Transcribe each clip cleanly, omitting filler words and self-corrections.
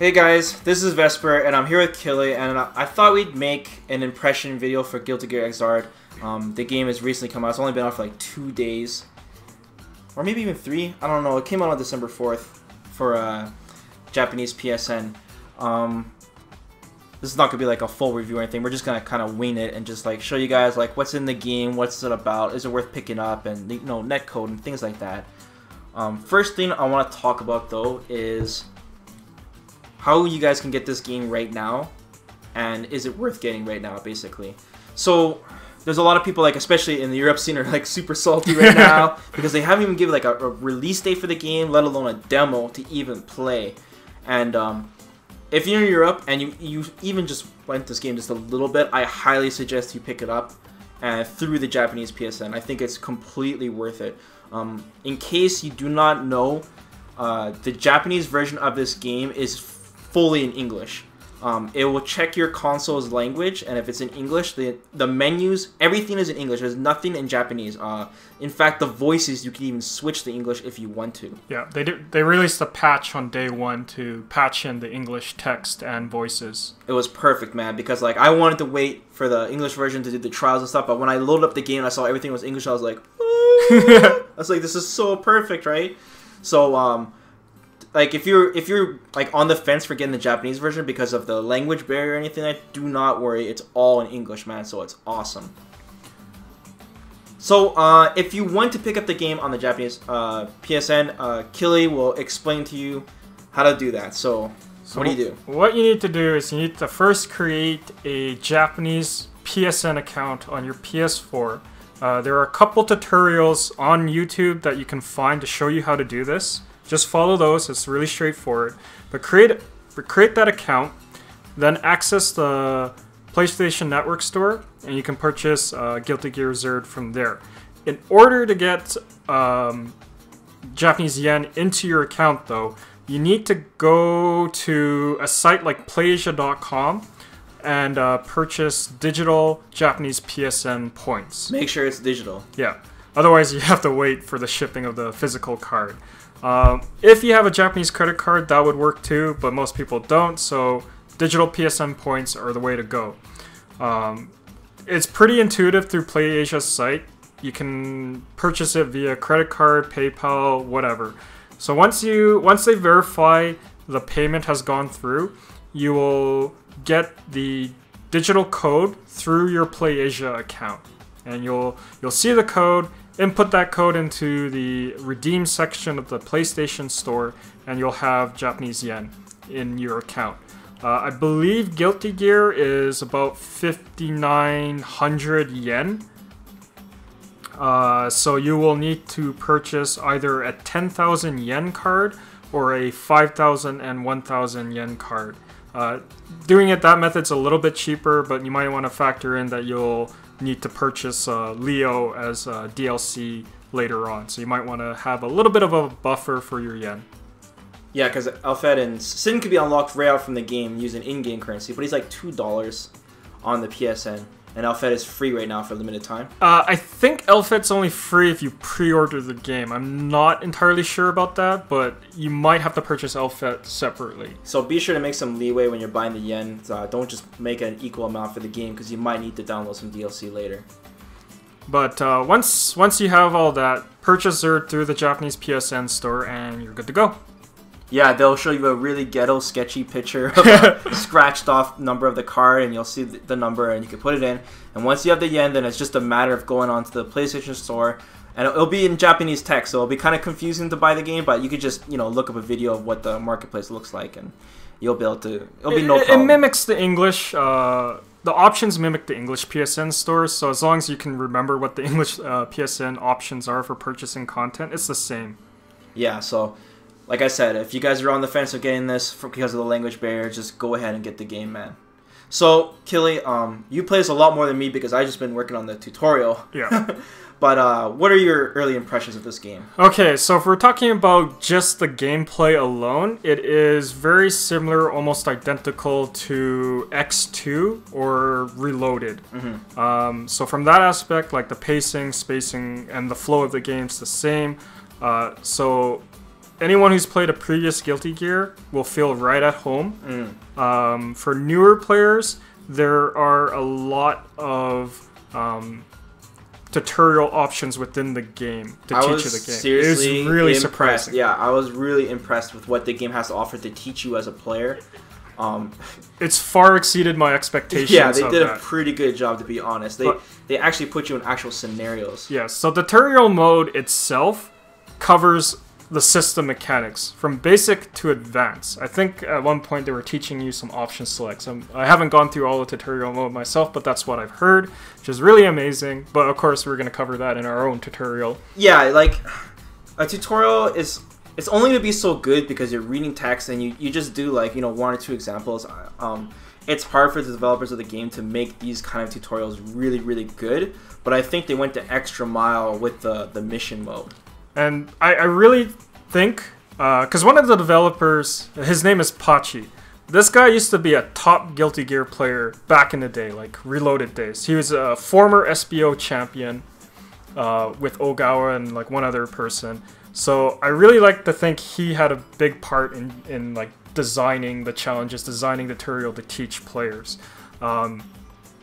Hey guys, this is Vesper, and I'm here with Killy, and I thought we'd make an impression video for GG Xrd. The game has recently come out. It's only been out for like 2 days, or maybe even 3. I don't know. It came out on December 4th for Japanese PSN. This is not gonna be like a full review or anything. We're just gonna kind of wing it and just like show you guys like what's in the game, what's it about, is it worth picking up, and netcode and things like that. First thing I want to talk about though is how you guys can get this game right now, and is it worth getting right now, basically. So there's a lot of people, like especially in the Europe scene, are like super salty right now because they haven't even given like a release date for the game, let alone a demo to even play. And if you're in Europe and you even just went this game just a little bit, I highly suggest you pick it up through the Japanese PSN. I think it's completely worth it. In case you do not know, the Japanese version of this game is fully in English. It will check your console's language, and if it's in English, the menus, everything is in English. There's nothing in Japanese. In fact, the voices, you can even switch to English if you want to. Yeah, they released a patch on day 1 to patch in the English text and voices. It was perfect, man, because like I wanted to wait for the English version to do the trials and stuff, but when I loaded up the game and I saw everything was English, I was like, I was like, this is so perfect, right? So like if you're like on the fence for getting the Japanese version because of the language barrier or anything, like, do not worry, it's all in English, man, so it's awesome. So if you want to pick up the game on the Japanese PSN, Killy will explain to you how to do that. So what do you do? What you need to do is you need to first create a Japanese PSN account on your PS4. There are a couple tutorials on YouTube that you can find to show you how to do this. Just follow those, it's really straightforward. But create that account, then access the PlayStation Network store, and you can purchase GG Xrd from there. In order to get Japanese yen into your account though, you need to go to a site like playasia.com and purchase digital Japanese PSN points. Make sure it's digital. Yeah, otherwise you have to wait for the shipping of the physical card. If you have a Japanese credit card, that would work too, but most people don't, so digital PSN points are the way to go. It's pretty intuitive through PlayAsia's site. You can purchase it via credit card, PayPal, whatever. So once they verify the payment has gone through, you will get the digital code through your PlayAsia account, and you'll see the code. Input that code into the redeem section of the PlayStation Store, and you'll have Japanese yen in your account. I believe Guilty Gear is about 5,900 yen. So you will need to purchase either a 10,000 yen card or a 5,000 and 1,000 yen card. Doing it that method's a little bit cheaper, but you might want to factor in that you'll need to purchase Leo as DLC later on, so you might want to have a little bit of a buffer for your yen. Yeah, because Alfred and Sin could be unlocked right out from the game using in-game currency, but he's like $2 on the PSN, and Alfred is free right now for a limited time. I think Elfet's only free if you pre-order the game. I'm not entirely sure about that, but you might have to purchase Elfet separately. So be sure to make some leeway when you're buying the yen. Don't just make an equal amount for the game, because you might need to download some DLC later. But once you have all that, purchase Xrd through the Japanese PSN store, and you're good to go. Yeah, they'll show you a really ghetto, sketchy picture of a scratched off number of the card, and you'll see the number, and you can put it in. And once you have the yen, then it's just a matter of going onto the PlayStation Store, and it'll be in Japanese text, so it'll be kind of confusing to buy the game, but you could just, look up a video of what the marketplace looks like, and you'll be able to, it'll be no problem. It mimics the English, the options mimic the English PSN store, so as long as you can remember what the English PSN options are for purchasing content, it's the same. Yeah, so like I said, if you guys are on the fence of getting this because of the language barrier, just go ahead and get the game, man. So, Killy, you play this a lot more than me because I just been working on the tutorial. Yeah. But what are your early impressions of this game? Okay, so if we're talking about just the gameplay alone, it is very similar, almost identical to X2 or Reloaded. Mm-hmm. So from that aspect, like the pacing, spacing, and the flow of the game's the same. So anyone who's played a previous Guilty Gear will feel right at home. For newer players, there are a lot of tutorial options within the game to teach you the game. Seriously, it was really impressed. surprising. Yeah, I was really impressed with what the game has to offer to teach you as a player. It's far exceeded my expectations. Yeah, they did a pretty good job, to be honest. They actually put you in actual scenarios. Yeah, so tutorial mode itself covers the system mechanics from basic to advanced. I think at one point they were teaching you some option selects. I haven't gone through all the tutorial mode myself, but that's what I've heard, which is really amazing. But of course, we're going to cover that in our own tutorial. Yeah, like a tutorial is... It's only going to be so good because you're reading text and you just do like, you know, 1 or 2 examples. It's hard for the developers of the game to make these kind of tutorials really, really good. But I think they went the extra mile with the mission mode. And I really think, because one of the developers, his name is Pachi. This guy used to be a top Guilty Gear player back in the day, like Reloaded days. He was a former SBO champion with Ogawa and like one other person. So I really like to think he had a big part in like designing the challenges, designing the tutorial to teach players.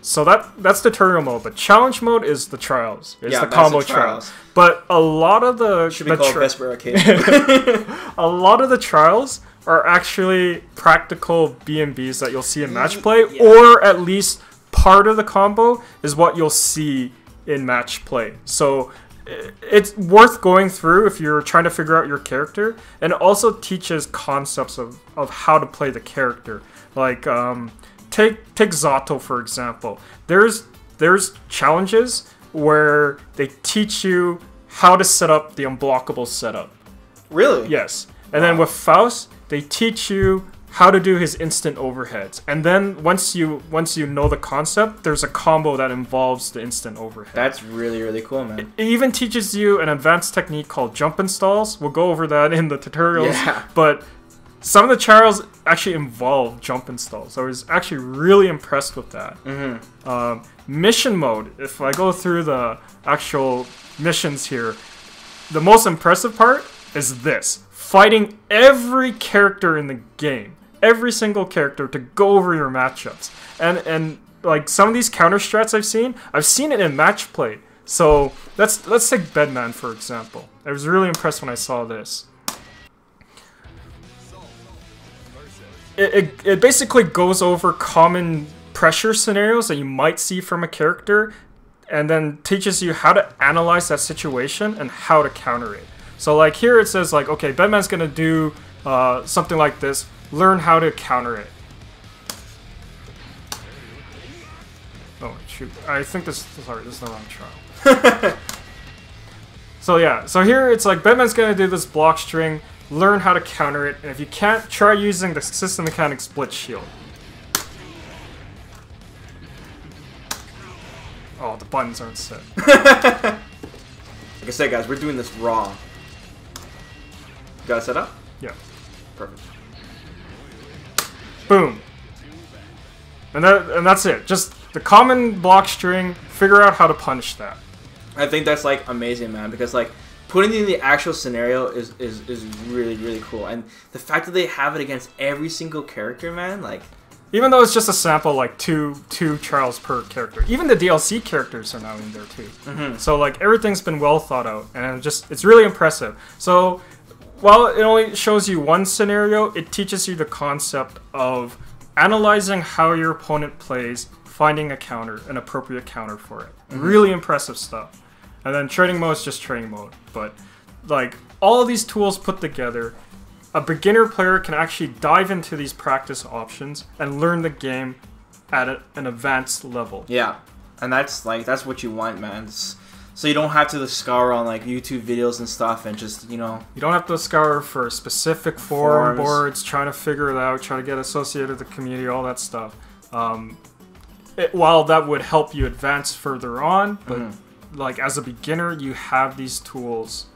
So that's tutorial mode, but challenge mode is the trials. It's the combo trials. But a lot of the should be called Vesperarcade. A lot of the trials are actually practical B&Bs that you'll see in match play, or at least part of the combo is what you'll see in match play. So it's worth going through if you're trying to figure out your character, and it also teaches concepts of how to play the character. Like take Zato for example. There's challenges where they teach you how to set up the unblockable setup. Really? Yes. And then with Faust, they teach you how to do his instant overheads. And then once you know the concept, there's a combo that involves the instant overhead. That's really, really cool, man. It even teaches you an advanced technique called jump installs. We'll go over that in the tutorials. Yeah. But some of the trials actually involve jump installs. So I was actually really impressed with that. Mission mode, if I go through the actual missions here, the most impressive part is this. Fighting every character in the game. Every single character to go over your matchups. And like some of these counter strats I've seen it in match play. So let's take Bedman for example. I was really impressed when I saw this. It basically goes over common pressure scenarios that you might see from a character, and then teaches you how to analyze that situation and how to counter it. So like here it says like, okay, Bedman's gonna do something like this. Learn how to counter it. Oh shoot! I think this is the wrong trial. So yeah, so here it's like Bedman's gonna do this block string. Learn how to counter it, and if you can't, try using the system mechanic split shield. Oh, the buttons aren't set. Like I said, guys, we're doing this raw. You got it set up? Yeah. Perfect. Boom. And that's it. Just the common block string, figure out how to punish that. I think that's like amazing, man, because like putting it in the actual scenario is really, really cool. And the fact that they have it against every single character, man, like even though it's just a sample, like two trials per character. Even the DLC characters are now in there too. So like everything's been well thought out, and it's really impressive. So while it only shows you one scenario, it teaches you the concept of analyzing how your opponent plays, finding a counter, an appropriate counter for it. Really impressive stuff. And then training mode is just training mode. But like all of these tools put together, a beginner player can actually dive into these practice options and learn the game at an advanced level. Yeah, and that's what you want, man. So you don't have to scour on like YouTube videos and stuff and just, you know. You don't have to scour for specific forum boards, trying to figure it out, trying to get associated with the community, all that stuff. While that would help you advance further on, but like as a beginner, you have these tools.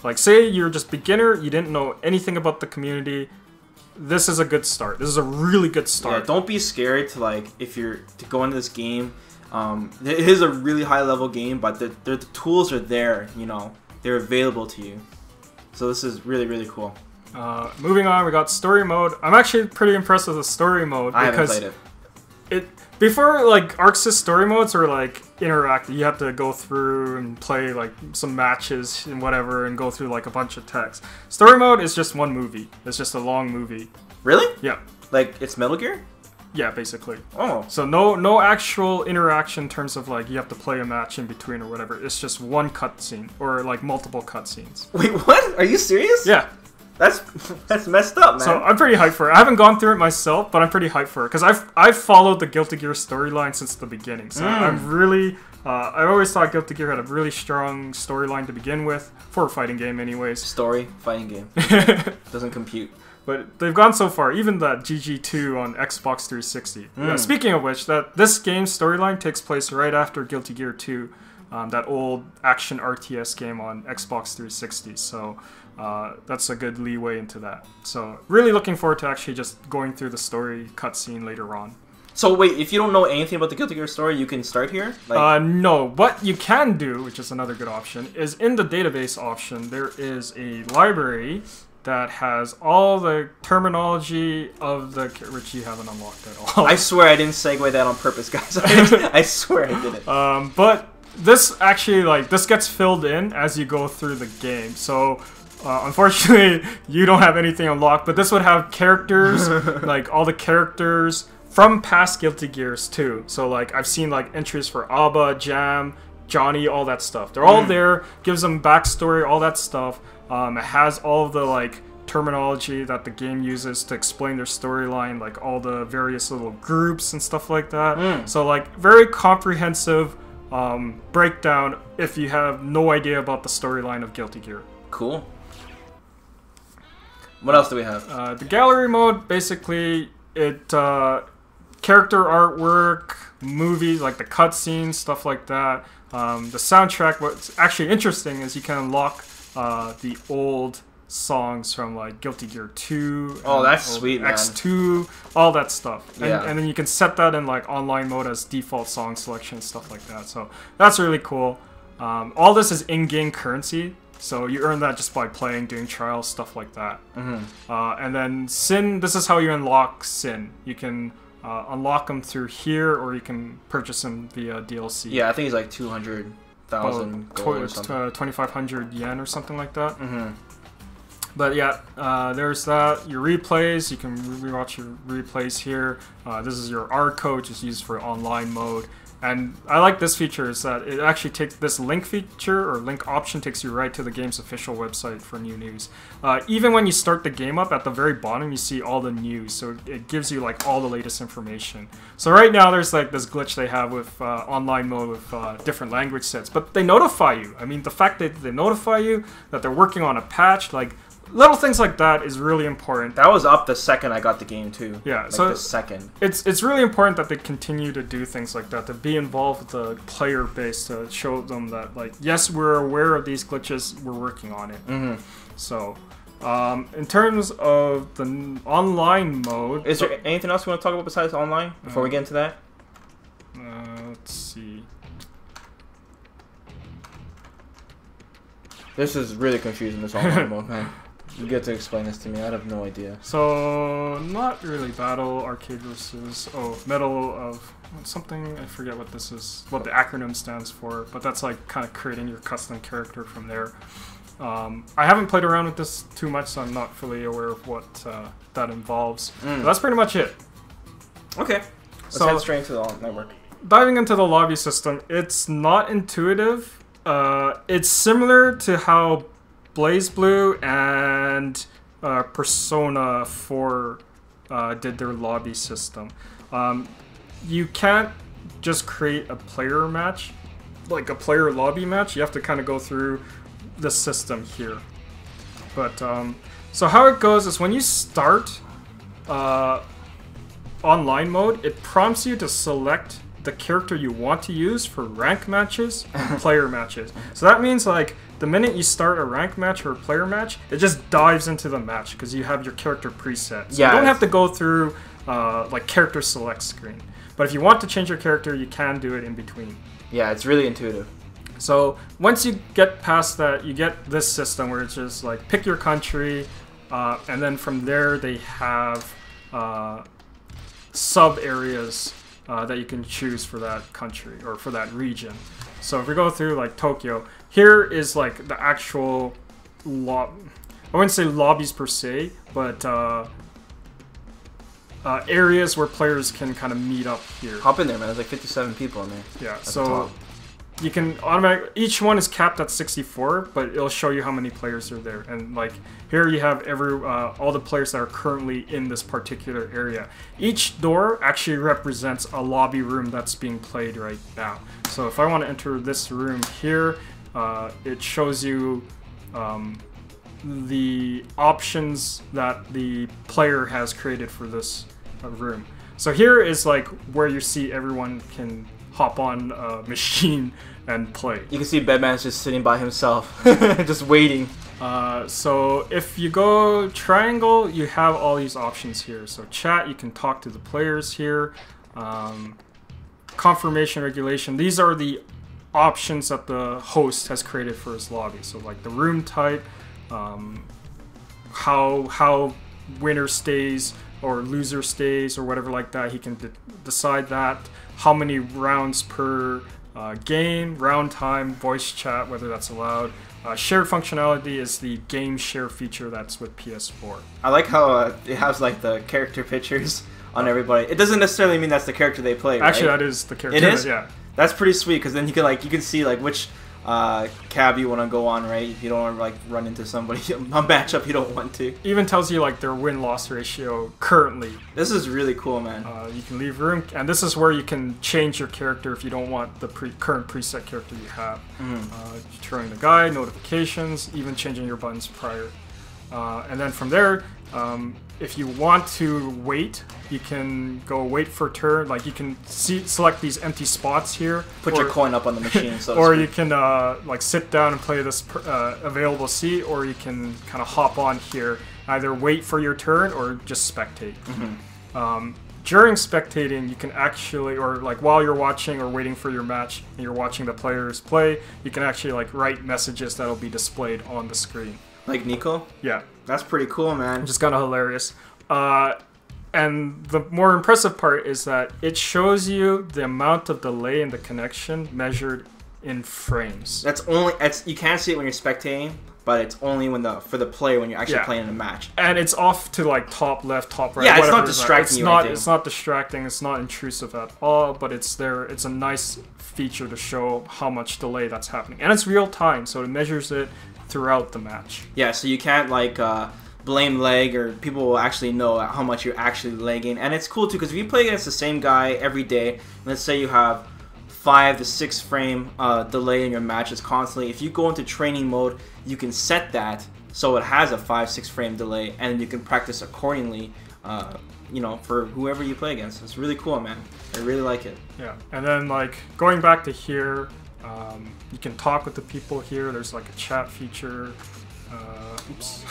Like say you're just beginner, you didn't know anything about the community. This is a good start. This is a really good start. Yeah, don't be scared to like to go into this game. It is a really high level game, but the tools are there, you know, they're available to you. So this is really, really cool. Moving on, we got story mode. I'm actually pretty impressed with the story mode I haven't because played it. before, like, ArcSys story modes are like interactive. You have to go through and play like some matches and whatever, and go through like a bunch of text. Story mode is just one movie. It's just a long movie. Really? Yeah. Like it's Metal Gear? Yeah, basically. Oh. So no actual interaction in terms of like you have to play a match in between or whatever. It's just one cutscene or like multiple cutscenes. Wait, what? Are you serious? Yeah. That's messed up, man. So I'm pretty hyped for it. I haven't gone through it myself, but I'm pretty hyped for it because I've followed the Guilty Gear storyline since the beginning. So I'm really I always thought Guilty Gear had a really strong storyline to begin with for a fighting game, anyways. Story fighting game doesn't compute. But they've gone so far. Even that GG2 on Xbox 360. Speaking of which, this game's storyline takes place right after Guilty Gear 2, that old action RTS game on Xbox 360. So. That's a good leeway into that. So really looking forward to actually just going through the story cutscene later on. So wait, if you don't know anything about the Guilty Gear story, you can start here? Like... No. What you can do, which is another good option, is in the database option, there is a library that has all the terminology of the... which you haven't unlocked at all. I swear I didn't segue that on purpose, guys. I swear I didn't. But this actually, like, this gets filled in as you go through the game. So... unfortunately, you don't have anything unlocked, but this would have characters, like all the characters from past Guilty Gears too. So like I've seen like entries for Abba, Jam, Johnny, all that stuff. They're all there, gives them backstory, all that stuff. It has all of the like terminology that the game uses to explain their storyline, like all the various little groups and stuff like that. So like very comprehensive breakdown if you have no idea about the storyline of Guilty Gear. Cool. What else do we have? The gallery mode, basically, character artwork, movies, like the cutscenes, stuff like that. The soundtrack, what's actually interesting is you can unlock the old songs from like Guilty Gear 2. Oh, that's sweet, man. X2, all that stuff. Yeah. And then you can set that in like online mode as default song selection and stuff like that. So that's really cool. All this is in-game currency. So you earn that just by playing, doing trials, stuff like that. And then Sin, this is how you unlock Sin. You can unlock them through here, or you can purchase them via DLC. Yeah, I think it's like 200,000 gold or something. 2,500 yen or something like that. But yeah, there's that. Your replays, you can rewatch your replays here. This is your R code, just used for online mode. And I like this feature is that it actually takes this link feature or link option takes you right to the game's official website for new news. Even when you start the game up, at the very bottom you see all the news, so it gives you like all the latest information. So right now there's like this glitch they have with online mode with different language sets, but they notify you. I mean, the fact that they notify you that they're working on a patch, like little things like that is really important. That was up the second I got the game too. Yeah, like so the second. It's really important that they continue to do things like that, to be involved with the player base, to show them that like, yes, we're aware of these glitches, we're working on it. So, in terms of the online mode, is there anything else you want to talk about besides online before we get into that? Let's see. This is really confusing. This online mode, man. You get to explain this to me. I have no idea. So, not really battle, arcade versus... Oh, medal of... something, I forget what this is, what the acronym stands for, but that's like kind of creating your custom character from there. I haven't played around with this too much, so I'm not fully aware of what that involves. But that's pretty much it. Okay. Let's head straight into the network. Diving into the lobby system, it's not intuitive. It's similar to how BlazBlue and Persona 4 did their lobby system. You can't just create a player match, like a player lobby match. You have to kind of go through the system here. But so how it goes is when you start online mode, it prompts you to select the character you want to use for rank matches and player matches. So that means like the minute you start a rank match or a player match, it just dives into the match because you have your character preset. So you don't have to go through like character select screen. But if you want to change your character, you can do it in between. Yeah, it's really intuitive. So once you get past that, you get this system where it's just like pick your country, and then from there they have sub areas that you can choose for that country or for that region. So if we go through like Tokyo, here is like the actual I wouldn't say lobbies per se, but areas where players can kind of meet up here. Hop in there, man. There's like 57 people in there. Yeah, so you can each one is capped at 64, but it'll show you how many players are there. And like here you have all the players that are currently in this particular area. Each door actually represents a lobby room that's being played right now. So if I want to enter this room here, it shows you the options that the player has created for this room. So here is like where you see everyone can hop on a machine and play. You can see Bedman's just sitting by himself, just waiting. So if you go triangle, you have all these options here. So chat, you can talk to the players here. Confirmation, regulation, these are the options that the host has created for his lobby. So like the room type, how winner stays or loser stays or whatever like that. He can decide that. How many rounds per game, round time, voice chat, whether that's allowed. Shared functionality is the game share feature that's with PS4. I like how it has like the character pictures on everybody. It doesn't necessarily mean that's the character they play, Actually, right? that is the character. It is? Yeah. That's pretty sweet, because then you can see like which cab you want to go on, right? If you don't want to like run into somebody, a matchup you don't want to. Even tells you like their win-loss ratio currently. This is really cool, man. You can leave room, and this is where you can change your character if you don't want the current preset character you have. Turning the guide, notifications, even changing your buttons prior. And then from there, if you want to wait, you can go wait for turn. Like you can select these empty spots here. Put your coin up on the machine. So or you can like sit down and play this available seat, or you can kind of hop on here. Either wait for your turn or just spectate. During spectating, you can actually, or like while you're watching or waiting for your match and you're watching the players play, you can actually like write messages that'll be displayed on the screen. Like Nico? Yeah. That's pretty cool, man. Which is kind of hilarious. And the more impressive part is that it shows you the amount of delay in the connection measured in frames. You can't see it when you're spectating, but it's only for the player when you're actually playing in a match. And it's off to like top left, top right. Yeah, it's not distracting you. It's not distracting. It's not intrusive at all. But it's there. It's a nice feature to show how much delay that's happening, and it's real time, so it measures it throughout the match. Yeah, so you can't like blame lag, or people will actually know how much you're actually lagging. And it's cool too, because if you play against the same guy every day, let's say you have 5 to 6 frame delay in your matches constantly, if you go into training mode, you can set that so it has a 5-6 frame delay, and you can practice accordingly, you know, for whoever you play against. It's really cool, man. I really like it. Yeah, and then like going back to here, you can talk with the people here. There's like a chat feature. Oops.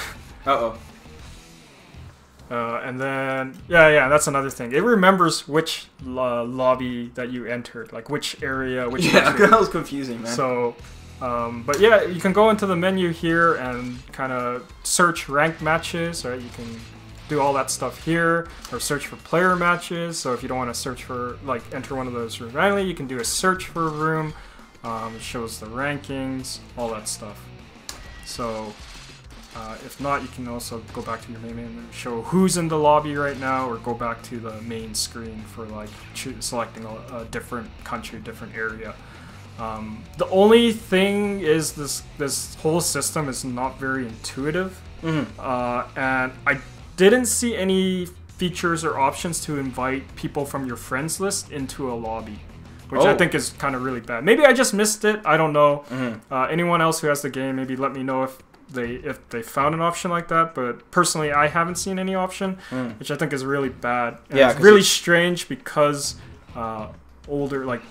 And then, that's another thing. It remembers which lobby that you entered, like which area, which country. That was confusing, man. So, but yeah, you can go into the menu here and kind of search ranked matches, right? You can do all that stuff here, or search for player matches. So if you don't want to search for, like, enter one of those rooms randomly, you can do a search for a room. It shows the rankings, all that stuff. So, if not, you can also go back to your main menu and show who's in the lobby right now, or go back to the main screen for like selecting a different country, different area. The only thing is this whole system is not very intuitive, and I didn't see any features or options to invite people from your friends list into a lobby, which I think is kind of really bad. Maybe I just missed it. I don't know. Anyone else who has the game, maybe let me know if they found an option like that. But personally, I haven't seen any option, which I think is really bad. And it's really strange because older, like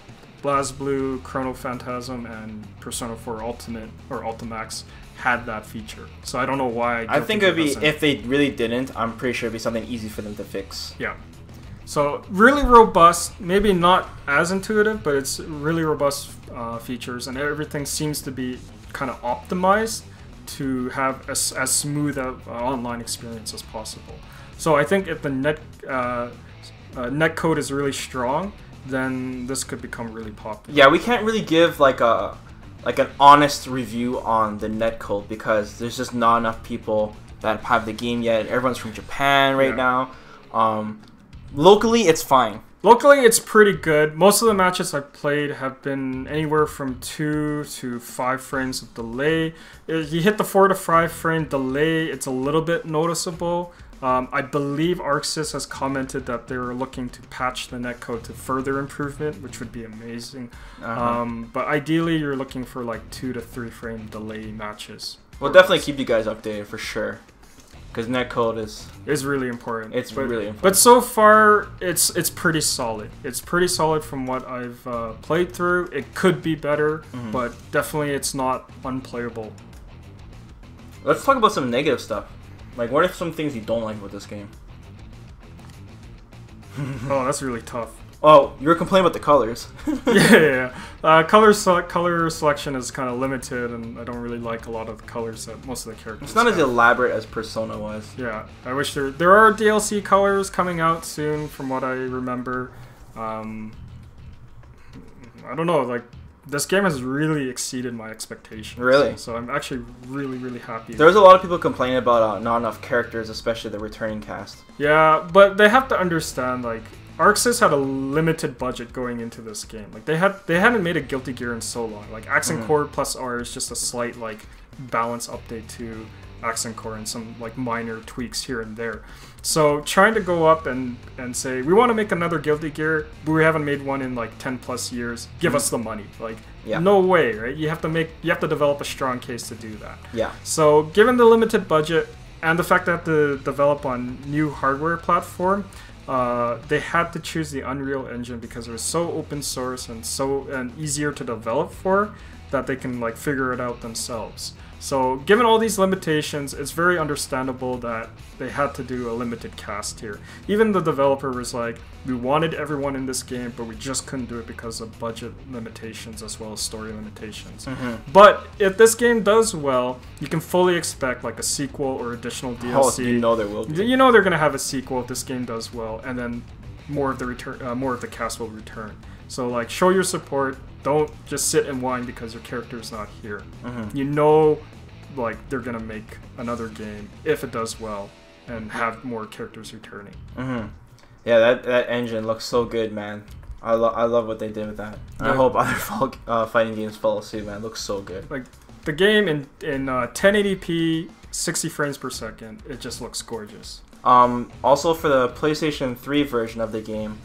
BlazBlue, Chrono Phantasm, and Persona 4 Ultimate or Ultimax had that feature. So I don't know why. I think it'd be, if they really didn't, I'm pretty sure it'd be something easy for them to fix. Yeah. So really robust, maybe not as intuitive, but it's really robust features, and everything seems to be kind of optimized to have as smooth an online experience as possible. So I think if the netcode is really strong, then this could become really popular. Yeah, we can't really give like an honest review on the netcode because there's just not enough people that have the game yet. Everyone's from Japan right now. Locally, it's fine. Locally, it's pretty good. Most of the matches I've played have been anywhere from 2 to 5 frames of delay. If you hit the 4 to 5 frame delay, it's a little bit noticeable. I believe ArcSys has commented that they were looking to patch the netcode to further improvement, which would be amazing. But ideally, you're looking for like 2 to 3 frame delay matches. We'll definitely keep you guys updated for sure. Because netcode is really important. It's really important. But so far, it's pretty solid. It's pretty solid from what I've played through. It could be better, but definitely it's not unplayable. Let's talk about some negative stuff. Like, what are some things you don't like about this game? Oh, that's really tough. Oh, you were complaining about the colors. yeah. Color selection is kind of limited, and I don't really like a lot of the colors that most of the characters It's not have. as elaborate as Persona was. Yeah, I wish there are DLC colors coming out soon, from what I remember. I don't know, like, this game has really exceeded my expectations. Really? So I'm actually really happy. There's a lot of people complaining about not enough characters, especially the returning cast. Yeah, but they have to understand, like, ArcSys had a limited budget going into this game. Like, they hadn't made a Guilty Gear in so long. Like, Accent Core plus R is just a slight, like, balance update to Accent Core and some, like, minor tweaks here and there. So trying to go up and say, we want to make another Guilty Gear, but we haven't made one in like 10 plus years. Give us the money. Like, no way, right? You have to develop a strong case to do that. Yeah. So given the limited budget and the fact that they have to develop on new hardware platform, they had to choose the Unreal Engine because it was so open source and easier to develop for that they can like figure it out themselves. So given all these limitations, it's very understandable that they had to do a limited cast here. Even the developer was like, we wanted everyone in this game, but we just couldn't do it because of budget limitations as well as story limitations. But if this game does well, you can fully expect like a sequel or additional DLC. Oh, you know there will be. You know they're gonna have a sequel if this game does well, and then more of the cast will return. So like, show your support. Don't just sit and whine because your character's not here. You know, like, they're gonna make another game if it does well and have more characters returning. Yeah, that engine looks so good, man. I love what they did with that. I hope other fighting games follow suit, man. It looks so good. Like, the game in 1080p, 60 frames per second, it just looks gorgeous. Also for the PlayStation 3 version of the game,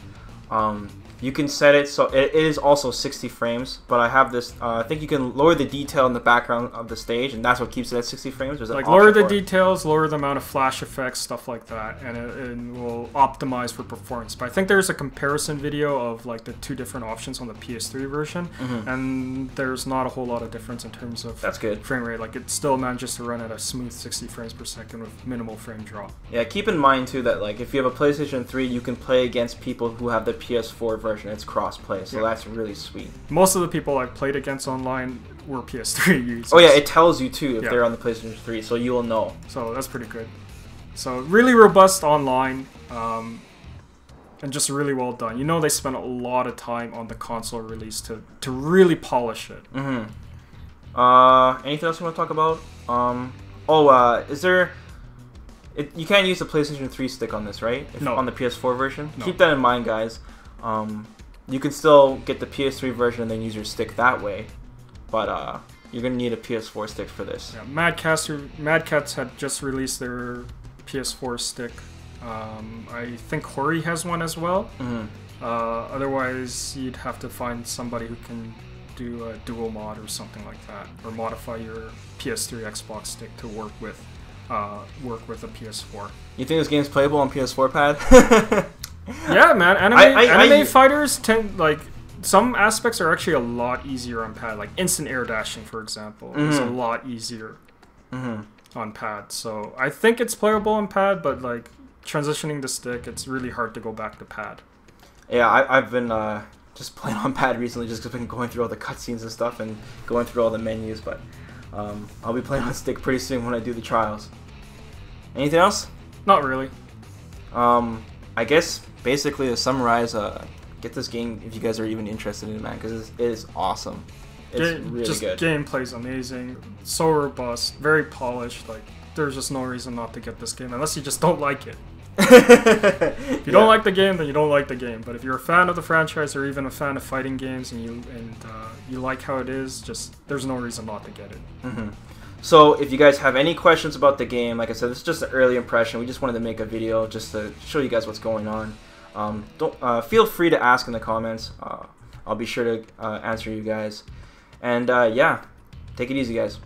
you can set it so it is also 60 frames, but I have this, I think you can lower the detail in the background of the stage, and that's what keeps it at 60 frames. There's like, lower the details, lower the amount of flash effects, stuff like that, and it will optimize for performance. But I think there's a comparison video of like the two different options on the PS3 version, and there's not a whole lot of difference in terms of frame rate. Like, it still manages to run at a smooth 60 frames per second with minimal frame drop. Yeah, keep in mind too that like if you have a PlayStation 3, you can play against people who have the PS4 version. It's cross-play, so that's really sweet. Most of the people I've played against online were PS3 users. Oh yeah, it tells you too if they're on the PlayStation 3, so you will know. So that's pretty good. So really robust online, and just really well done. You know they spent a lot of time on the console release to really polish it. Anything else you want to talk about? Is there... you can't use the PlayStation 3 stick on this, right? No. On the PS4 version? No. Keep that in mind, guys. You can still get the PS3 version and then use your stick that way, but you're going to need a PS4 stick for this. Yeah, Mad Catz had just released their PS4 stick. I think Hori has one as well. Otherwise, you'd have to find somebody who can do a dual mod or something like that, or modify your PS3 Xbox stick to work with a PS4. You think this game's playable on PS4 pad? Yeah, man. Anime fighters tend, like, some aspects are actually a lot easier on pad. Like instant air dashing, for example, is a lot easier on pad. So I think it's playable on pad, but like, transitioning the stick, it's really hard to go back to pad. Yeah, I've been just playing on pad recently, just 'cause I've been going through all the cutscenes and stuff and going through all the menus. But I'll be playing on stick pretty soon when I do the trials. Anything else? Not really. I guess basically to summarize, get this game if you guys are even interested in it, man, because it is awesome. It's really good. Gameplay's amazing, so robust, very polished. Like, there's just no reason not to get this game unless you just don't like it. If you don't like the game, then you don't like the game. But if you're a fan of the franchise or even a fan of fighting games and you like how it is, just there's no reason not to get it. So if you guys have any questions about the game, like I said, this is just an early impression. We just wanted to make a video just to show you guys what's going on. Don't feel free to ask in the comments. I'll be sure to answer you guys. And yeah, take it easy, guys.